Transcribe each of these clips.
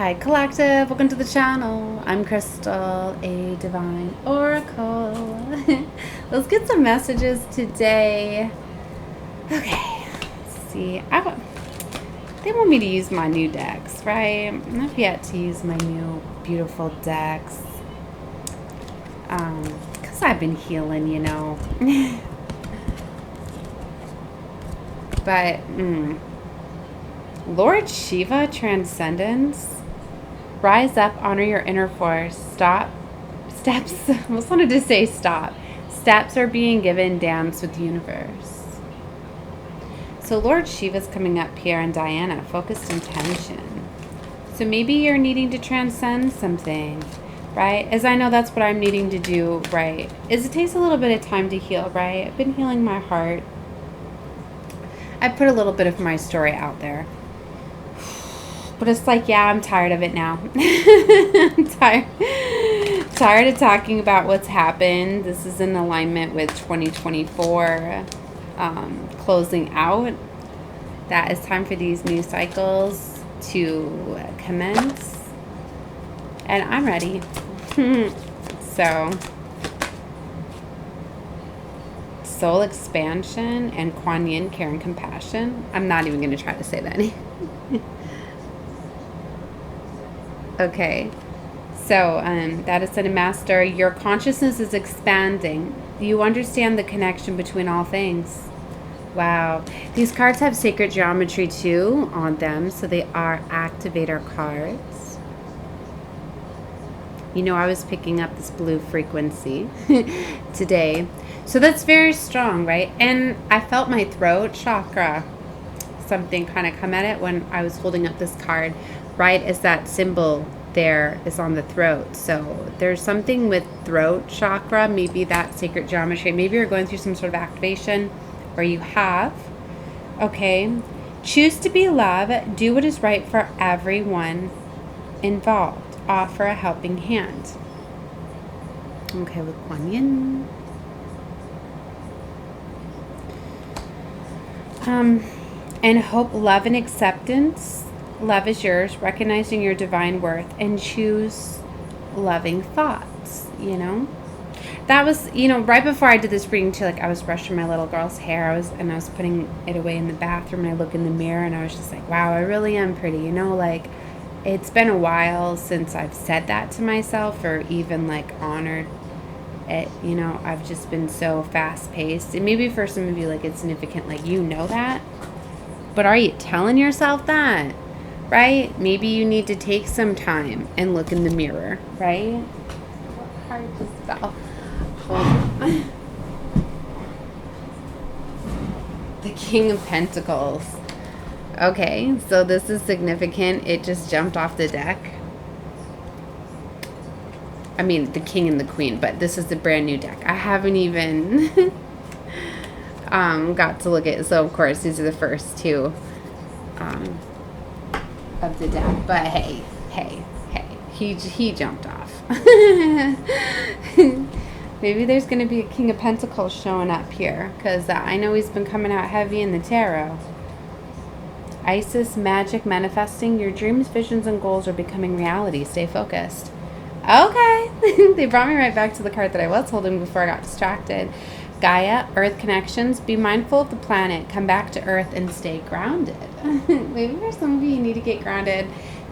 Hi Collective, welcome to the channel. I'm Crystal, a divine oracle. Let's get some messages today. Okay, let's see. They want me to use my new decks, right? I've yet to use my new beautiful decks. Because I've been healing, you know. But, Lord Shiva Transcendence. Rise up, honor your inner force. Steps, I almost wanted to say stop. Steps are being given, dance with the universe. So Lord Shiva's coming up here, and Diana, focused intention. So maybe you're needing to transcend something, right? As I know that's what I'm needing to do, right? Is it takes a little bit of time to heal, right? I've been healing my heart. I put a little bit of my story out there. But it's like, yeah, I'm tired of it now. I'm tired of talking about what's happened. This is in alignment with 2024 closing out. That is time for these new cycles to commence. And I'm ready. So, soul expansion and Kuan Yin, care and compassion. I'm not even going to try to say that. Okay, so that is a master. Your consciousness is expanding. You understand the connection between all things. Wow. These cards have sacred geometry too on them, so they are activator cards. You know, I was picking up this blue frequency today. So that's very strong, right? And I felt my throat chakra, something kind of come at it when I was holding up this card. Right as that symbol there is on the throat. So there's something with throat chakra, maybe that sacred geometry. Maybe you're going through some sort of activation, or you have. Okay. Choose to be love. Do what is right for everyone involved. Offer a helping hand. Okay, with Kuan Yin. And hope, love, and acceptance. Love is yours, recognizing your divine worth, and choose loving thoughts, you know? That was, you know, right before I did this reading too, like I was brushing my little girl's hair, I was putting it away in the bathroom, and I look in the mirror and I was just like, wow, I really am pretty, you know, like it's been a while since I've said that to myself or even like honored it, you know. I've just been so fast paced, and maybe for some of you like it's significant, like you know that, but are you telling yourself that? Right? Maybe you need to take some time and look in the mirror, right? What card just fell? Hold on. The King of Pentacles. Okay, so this is significant. It just jumped off the deck. I mean, the King and the Queen, but this is the brand new deck. I haven't even got to look at it. So, of course, these are the first two. Of the deck, but hey, he jumped off. Maybe there's going to be a King of Pentacles showing up here, because I know he's been coming out heavy in the tarot. Isis, magic, manifesting. Your dreams, visions, and goals are becoming reality. Stay focused. Okay. They brought me right back to the card that I was holding before I got distracted. Gaia, Earth connections. Be mindful of the planet. Come back to Earth and stay grounded. Maybe for some of you need to get grounded,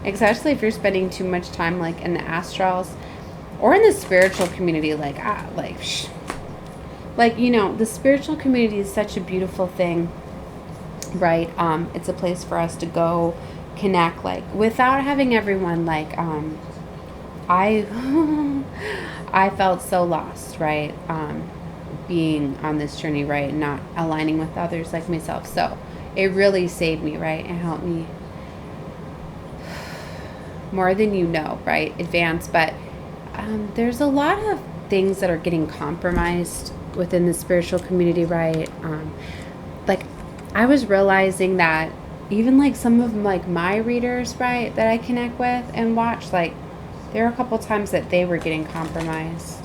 especially if you're spending too much time like in the astrals or in the spiritual community. Like you know, the spiritual community is such a beautiful thing, right? It's a place for us to go connect, like without having everyone like I felt so lost, right? Being on this journey, right, and not aligning with others like myself. So it really saved me, right, and helped me more than you know, right, advance. But there's a lot of things that are getting compromised within the spiritual community, right? Like I was realizing that even like some of like my readers, right, that I connect with and watch, like there are a couple times that they were getting compromised.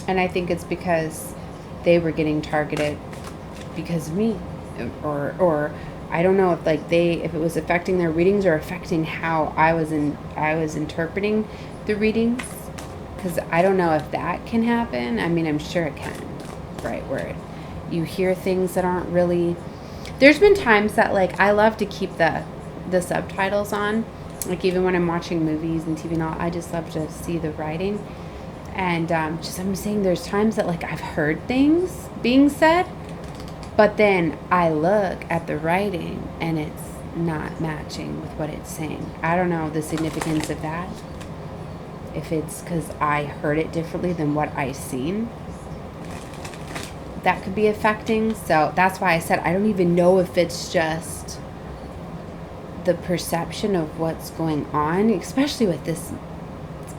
And I think it's because they were getting targeted because of me, or I don't know if like if it was affecting their readings or affecting how I was interpreting the readings, because I don't know if that can happen. I mean, I'm sure it can, right? Where you hear things that aren't really. There's been times that like I love to keep the subtitles on, like even when I'm watching movies and TV and all. I just love to see the writing, and just I'm saying there's times that like I've heard things being said. But then I look at the writing and it's not matching with what it's saying. I don't know the significance of that. If it's because I heard it differently than what I seen, that could be affecting. So that's why I said I don't even know if it's just the perception of what's going on, especially with this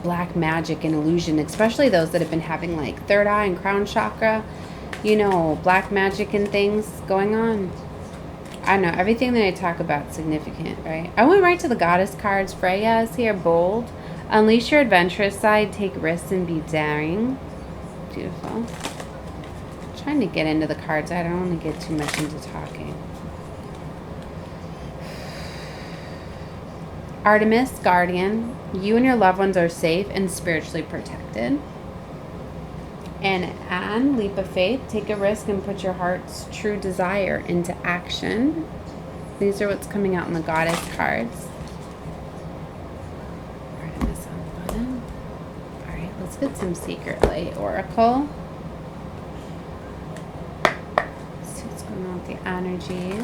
black magic and illusion, especially those that have been having like third eye and crown chakra. You know, black magic and things going on. I know everything that I talk about is significant, right? I went right to the goddess cards. Freya is here, bold. Unleash your adventurous side, take risks and be daring. Beautiful. I'm trying to get into the cards. I don't want to get too much into talking. Artemis, guardian. You and your loved ones are safe and spiritually protected. And Anne, leap of faith, take a risk and put your heart's true desire into action. These are what's coming out in the goddess cards. Artemis on the bottom. All right, let's get some Secret Light Oracle. See what's going on with the energies.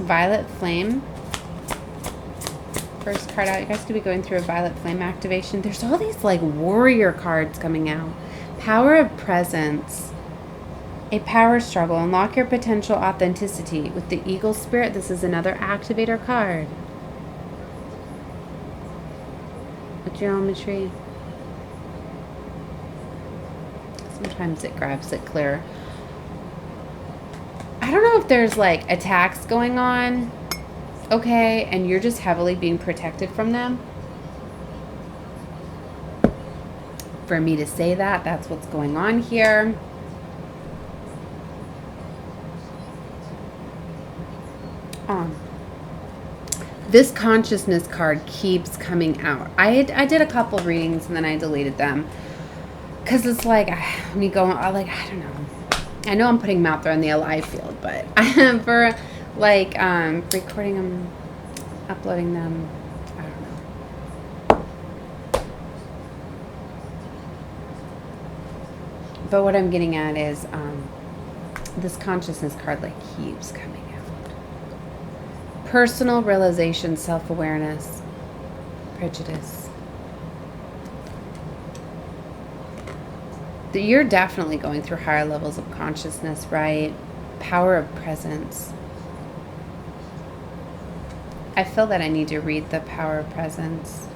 Violet Flame. First card out. You guys could be going through a violet flame activation. There's all these like warrior cards coming out. Power of presence. A power struggle. Unlock your potential authenticity. With the eagle spirit, this is another activator card. With geometry. Sometimes it grabs it clear. I don't know if there's like attacks going on. Okay, and you're just heavily being protected from them. For me to say that, that's what's going on here. This consciousness card keeps coming out. I did a couple readings and then I deleted them. Because it's like, when you go, like, I don't know. I know I'm putting them out there in the alive field, but for like recording them, uploading them, I don't know. But what I'm getting at is this consciousness card like keeps coming out. Personal realization, self-awareness, prejudice. You're definitely going through higher levels of consciousness, right? Power of presence. I feel that I need to read the power of presence.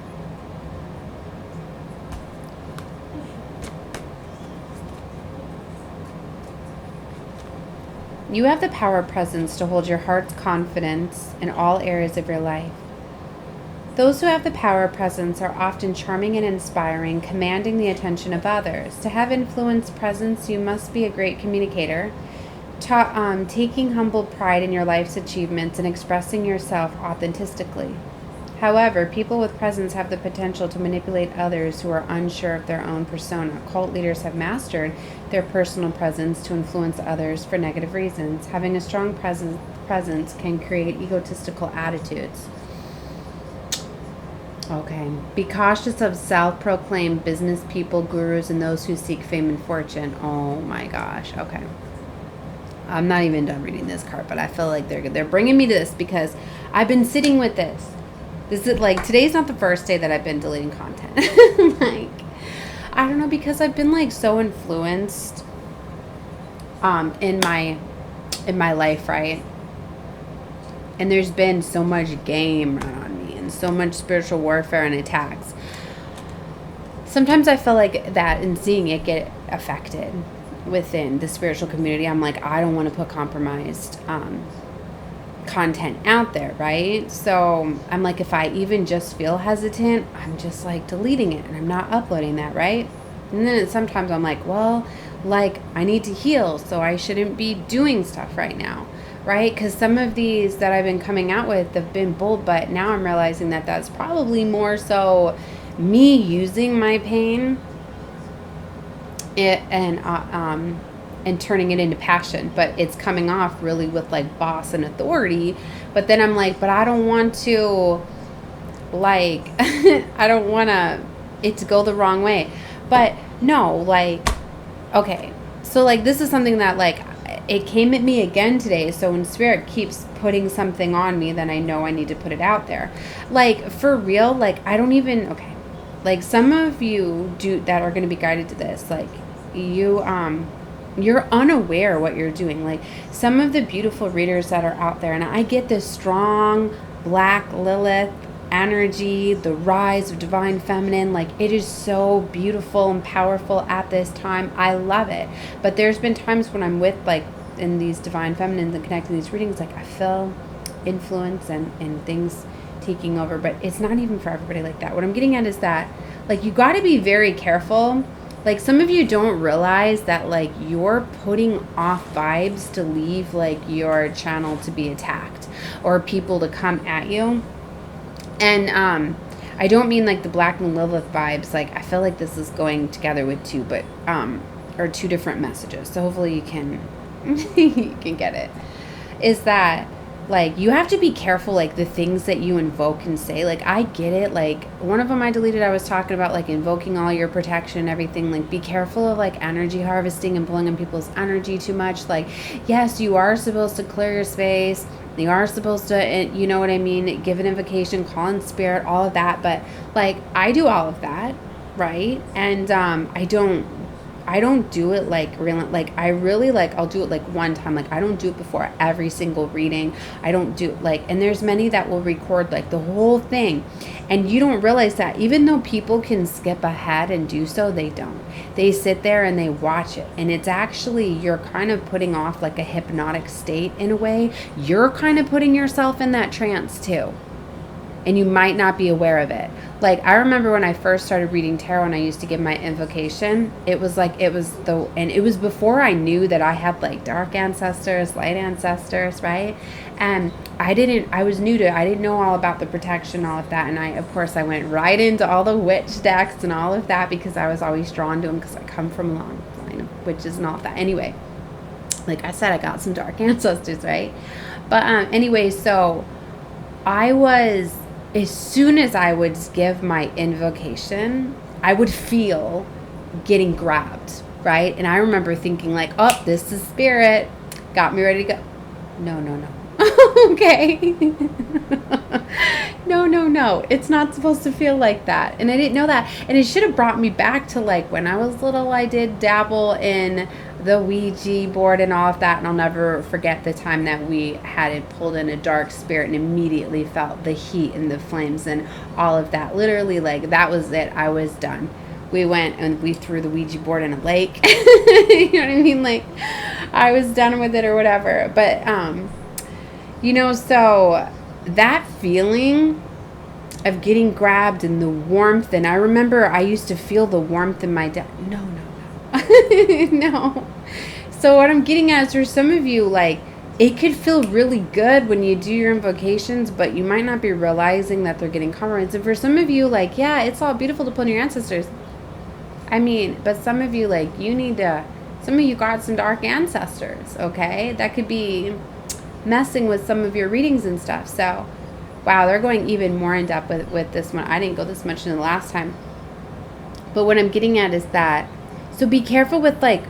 You have the power of presence to hold your heart's confidence in all areas of your life. Those who have the power of presence are often charming and inspiring, commanding the attention of others. To have influence presence, you must be a great communicator, taking humble pride in your life's achievements and expressing yourself authentically. However, people with presence have the potential to manipulate others who are unsure of their own persona. Cult leaders have mastered their personal presence to influence others for negative reasons. Having a strong presence can create egotistical attitudes. Okay. Be cautious of self-proclaimed business people, gurus, and those who seek fame and fortune. Oh my gosh. Okay. I'm not even done reading this card, but I feel like they're bringing me to this because I've been sitting with this. This is like, today's not the first day that I've been deleting content. Like, I don't know, because I've been like so influenced in my life, right? And there's been so much game run on me and so much spiritual warfare and attacks. Sometimes I feel like that, and seeing it get affected within the spiritual community, I'm like, I don't want to put compromised content out there, right? So I'm like, if I even just feel hesitant, I'm just like deleting it and I'm not uploading that, right? And then sometimes I'm like, well, like I need to heal, so I shouldn't be doing stuff right now, right? Because some of these that I've been coming out with have been bold, but now I'm realizing that that's probably more so me using my pain and turning it into passion, but it's coming off really with like boss and authority. But then I'm like, but I don't want to, like, I don't want it to go the wrong way. But no, like, okay, so like this is something that like it came at me again today. So when Spirit keeps putting something on me, then I know I need to put it out there. Like, for real, like I don't even, okay, like some of you do that are going to be guided to this, like you're unaware what you're doing. Like some of the beautiful readers that are out there, and I get this strong Black Lilith energy, the rise of divine feminine, like it is so beautiful and powerful at this time. I love it. But there's been times when I'm with like in these divine feminines and connecting these readings, like I feel influence and things taking over, but it's not even for everybody like that. What I'm getting at is that like you got to be very careful. Like some of you don't realize that like you're putting off vibes to leave like your channel to be attacked or people to come at you. And I don't mean like the Black and Lilith vibes. Like I feel like this is going together with two, but or two different messages. So hopefully you can you can get it. Is that like you have to be careful like the things that you invoke and say. Like I get it. Like one of them I deleted, I was talking about like invoking all your protection and everything. Like be careful of like energy harvesting and pulling on people's energy too much. Like yes, you are supposed to clear your space. You are supposed to, you know what I mean, give an invocation, call in spirit, all of that. But like I do all of that, right? And I don't do it like really, like I really like I'll do it like one time. Like I don't do it before every single reading. I don't do like, and there's many that will record like the whole thing, and you don't realize that even though people can skip ahead and do so, they don't. They sit there and they watch it, and it's actually you're kind of putting off like a hypnotic state in a way. You're kind of putting yourself in that trance too, and you might not be aware of it. Like I remember when I first started reading tarot and I used to give my invocation, it was before I knew that I had like dark ancestors, light ancestors, right? And I didn't know all about the protection, all of that. And I went right into all the witch decks and all of that because I was always drawn to them because I come from a long line of witches and all of that. Anyway, like I said, I got some dark ancestors, right? But anyway, so as soon as I would give my invocation, I would feel getting grabbed, right? And I remember thinking like, oh, this is spirit. Got me ready to go. No. Okay. No. It's not supposed to feel like that. And I didn't know that. And it should have brought me back to like when I was little, I did dabble in the Ouija board and all of that. And I'll never forget the time that we had it pulled in a dark spirit and immediately felt the heat and the flames and all of that. Literally, like that was it. I was done. We went and we threw the Ouija board in a lake. You know what I mean? Like I was done with it or whatever. But, so that feeling of getting grabbed and the warmth, and I remember I used to feel the warmth in my no. No. So what I'm getting at is there's some of you, like, it could feel really good when you do your invocations, but you might not be realizing that they're getting compromised. And for some of you, like, yeah, it's all beautiful to pull in your ancestors. I mean, but some of you, like, some of you got some dark ancestors, okay? That could be messing with some of your readings and stuff. So, wow, they're going even more in depth with this one. I didn't go this much in the last time. But what I'm getting at is that, so be careful with, like,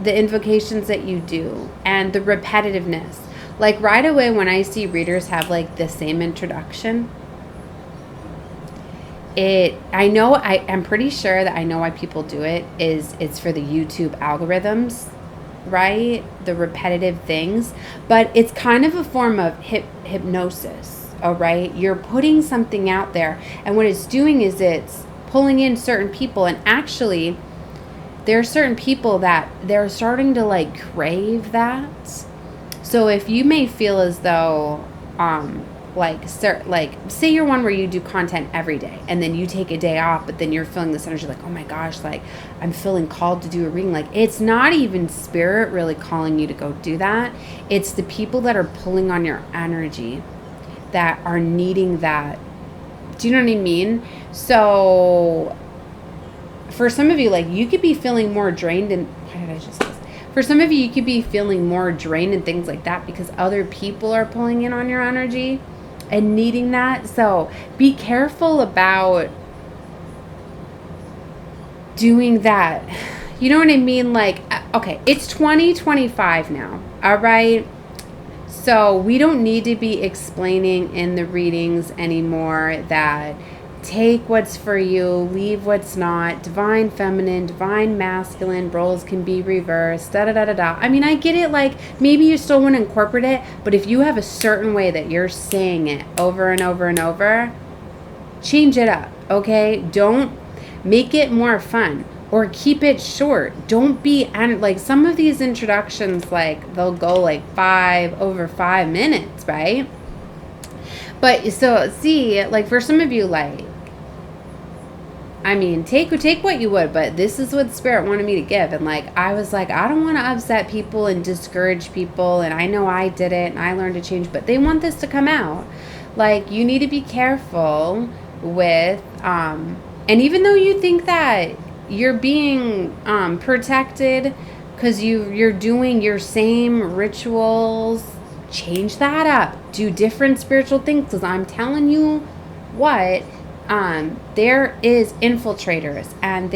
the invocations that you do and the repetitiveness. Like, right away when I see readers have, like, the same introduction, I'm pretty sure that I know why people do it. It's for the YouTube algorithms, right? The repetitive things. But it's kind of a form of hypnosis, all right? You're putting something out there, and what it's doing is it's pulling in certain people, and actually there are certain people that they're starting to, like, crave that. So if you may feel as though like say you're one where you do content every day and then you take a day off, but then you're feeling this energy like, oh my gosh, like I'm feeling called to do a reading. Like it's not even spirit really calling you to go do that. It's the people that are pulling on your energy that are needing that. Do you know what I mean? So for some of you, like you could be feeling more drained and why did I just say this? For some of you, you could be feeling more drained and things like that because other people are pulling in on your energy and needing that. So be careful about doing that. You know what I mean? Like, okay, it's 2025 now. All right. So we don't need to be explaining in the readings anymore that take what's for you, leave what's not, divine feminine, divine masculine, roles can be reversed, da-da-da-da-da. I mean, I get it, like, maybe you still want to incorporate it, but if you have a certain way that you're saying it over and over and over, change it up, okay? Don't make it more fun or keep it short. Don't be, and like, some of these introductions, like, they'll go like over 5 minutes, right? But so see, like for some of you, like, I mean, take what you would, but this is what Spirit wanted me to give. And like, I was like, I don't want to upset people and discourage people. And I know I did it and I learned to change, but they want this to come out. Like, you need to be careful with, and even though you think that you're being protected because you're doing your same rituals, change that up. Do different spiritual things, because I'm telling you what, there is infiltrators and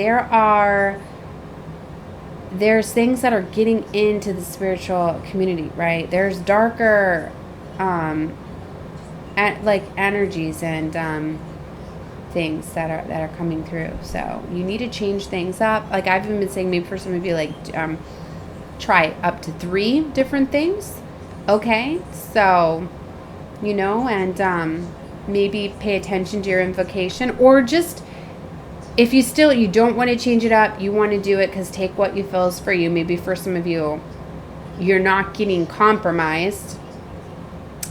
there's things that are getting into the spiritual community, right? There's darker like energies and things that are coming through. So you need to change things up. Like I've even been saying, maybe for some of you, like try up to 3 different things. Okay, so you know, and maybe pay attention to your invocation, or just if you don't want to change it up, you want to do it because take what you feel is for you. Maybe for some of you, you're not getting compromised.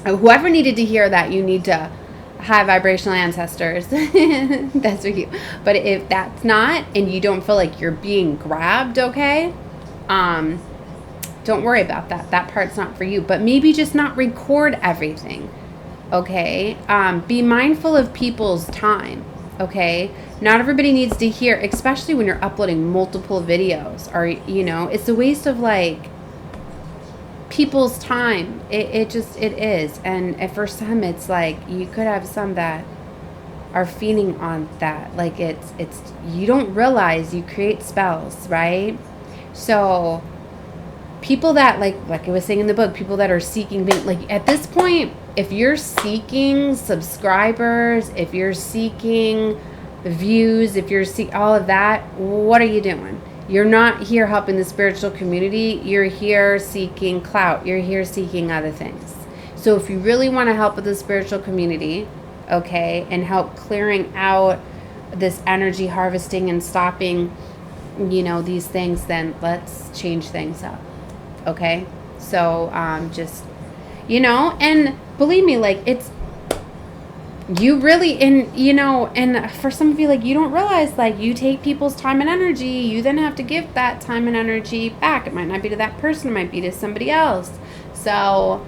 Whoever needed to hear that, you need to have vibrational ancestors. That's for you. But if that's not, and you don't feel like you're being grabbed, okay, don't worry about that. That part's not for you. But maybe just not record everything. Okay, be mindful of people's time. Okay, not everybody needs to hear, especially when you're uploading multiple videos, or you know, it's a waste of like people's time. It is. And for some, it's like you could have some that are feeding on that. Like it's you don't realize you create spells, right? So people that like I was saying in the book, people that are seeking things, like at this point, if you're seeking subscribers, if you're seeking views, if you're seeking all of that, what are you doing? You're not here helping the spiritual community. You're here seeking clout. You're here seeking other things. So if you really want to help with the spiritual community, okay, and help clearing out this energy harvesting and stopping, you know, these things, then let's change things up. Okay, so just, you know, and believe me, like it's, you really, and you know, and for some of you, like you don't realize, like you take people's time and energy, you then have to give that time and energy back. It might not be to that person, it might be to somebody else. So,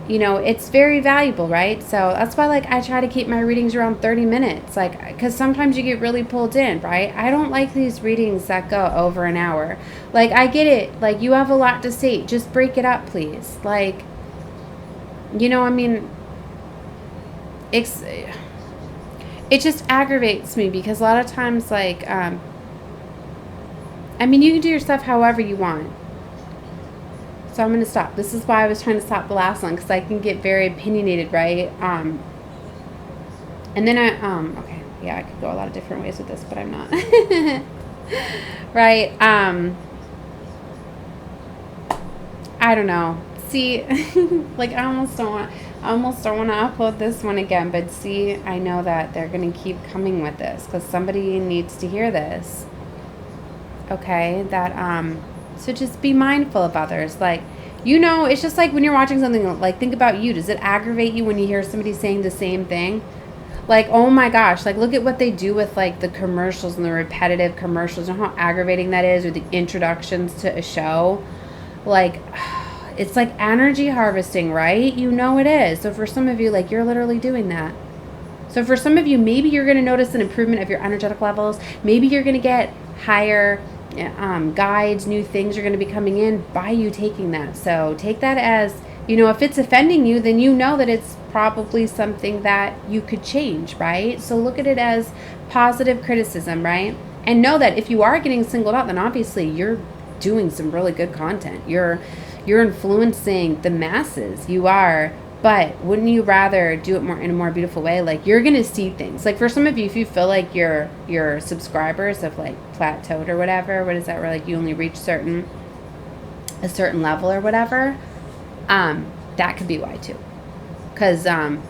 you know, it's very valuable, right? So that's why, like, I try to keep my readings around 30 minutes, like, because sometimes you get really pulled in, right? I don't like these readings that go over an hour. Like, I get it. Like, you have a lot to say. Just break it up, please. Like, you know, I mean, it just aggravates me because a lot of times, like, I mean, you can do your stuff however you want. So I'm going to stop. This is why I was trying to stop the last one, because I can get very opinionated, right? And then okay, yeah, I could go a lot of different ways with this, but I'm not. Right? I don't know. See, like I almost don't want to upload this one again, but see, I know that they're going to keep coming with this because somebody needs to hear this. Okay, that so just be mindful of others. Like, You know, it's just like when you're watching something, like, think about you. Does it aggravate you when you hear somebody saying the same thing? Like, oh my gosh, like, look at what they do with, like, the commercials and the repetitive commercials, and how aggravating that is, or the introductions to a show. Like, it's like energy harvesting, right? You know it is. So for some of you, like, you're literally doing that. So for some of you, maybe you're going to notice an improvement of your energetic levels. Maybe you're going to get higher guides, new things are going to be coming in by you taking that. So take that as, you know, if it's offending you, then you know that it's probably something that you could change, right? So look at it as positive criticism, right? And know that if you are getting singled out, then obviously you're doing some really good content. You're influencing the masses. You are. But wouldn't you rather do it more in a more beautiful way? Like, you're going to see things. Like, for some of you, if you feel like your subscribers have, like, plateaued or whatever, what is that, where, like, you only reach a certain level or whatever, that could be why, too. Because, I'm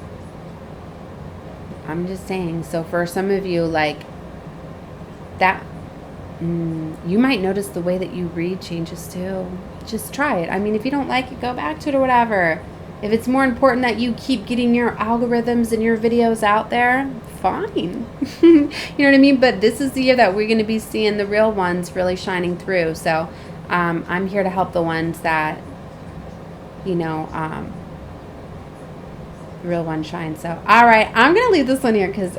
just saying, so for some of you, like, that, you might notice the way that you read changes, too. Just try it. I mean, if you don't like it, go back to it or whatever. If it's more important that you keep getting your algorithms and your videos out there, fine. You know what I mean? But this is the year that we're going to be seeing the real ones really shining through. So I'm here to help the ones that, you know, the real one shine. So, all right, I'm going to leave this one here because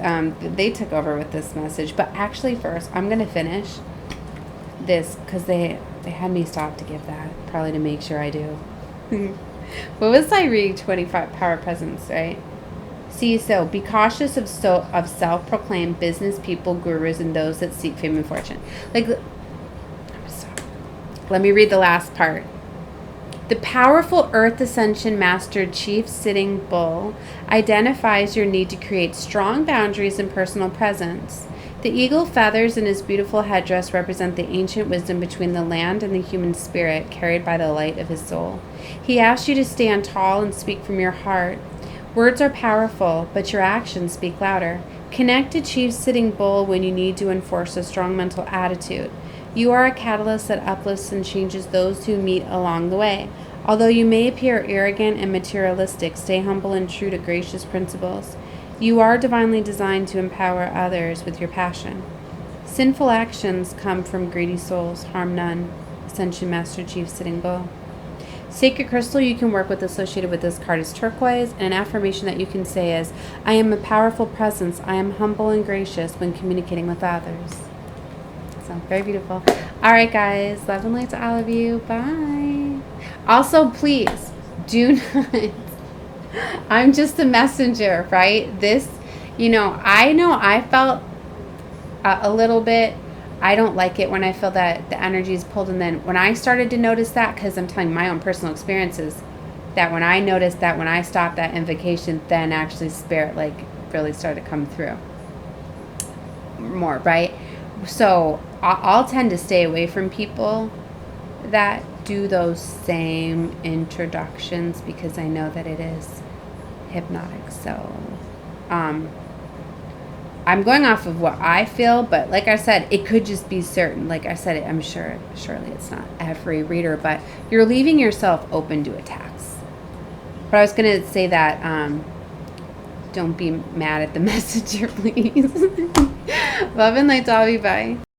they took over with this message. But actually, first, I'm going to finish this because they had me stop to give that, probably to make sure I do. What was I reading? 25 power presence, right? See, so be cautious of self-proclaimed business people, gurus, and those that seek fame and fortune. Like, let me read the last part. The powerful Earth Ascension Master Chief Sitting Bull identifies your need to create strong boundaries and personal presence. The eagle feathers in his beautiful headdress represent the ancient wisdom between the land and the human spirit carried by the light of his soul. He asks you to stand tall and speak from your heart. Words are powerful, but your actions speak louder. Connect to Chief Sitting Bull when you need to enforce a strong mental attitude. You are a catalyst that uplifts and changes those who meet along the way. Although you may appear arrogant and materialistic, stay humble and true to gracious principles. You are divinely designed to empower others with your passion. Sinful actions come from greedy souls, harm none. Ascension Master Chief Sitting Bull. Sacred crystal you can work with associated with this card is turquoise, and an affirmation that you can say is, I am a powerful presence. I am humble and gracious when communicating with others. So, very beautiful. All right, guys. Love and light to all of you. Bye. Also, please, do not... I'm just a messenger, right? This, you know I felt a little bit, I don't like it when I feel that the energy is pulled. And then when I started to notice that, because I'm telling my own personal experiences, that when I noticed that when I stopped that invocation, then actually spirit, like, really started to come through more, right? So I'll tend to stay away from people that do those same introductions because I know that it is hypnotic. So I'm going off of what I feel, but like I said, it could just be certain. Like I said, I'm sure, surely it's not every reader, but you're leaving yourself open to attacks. But I was going to say that don't be mad at the messenger, please. Love and light to all of you. Bye.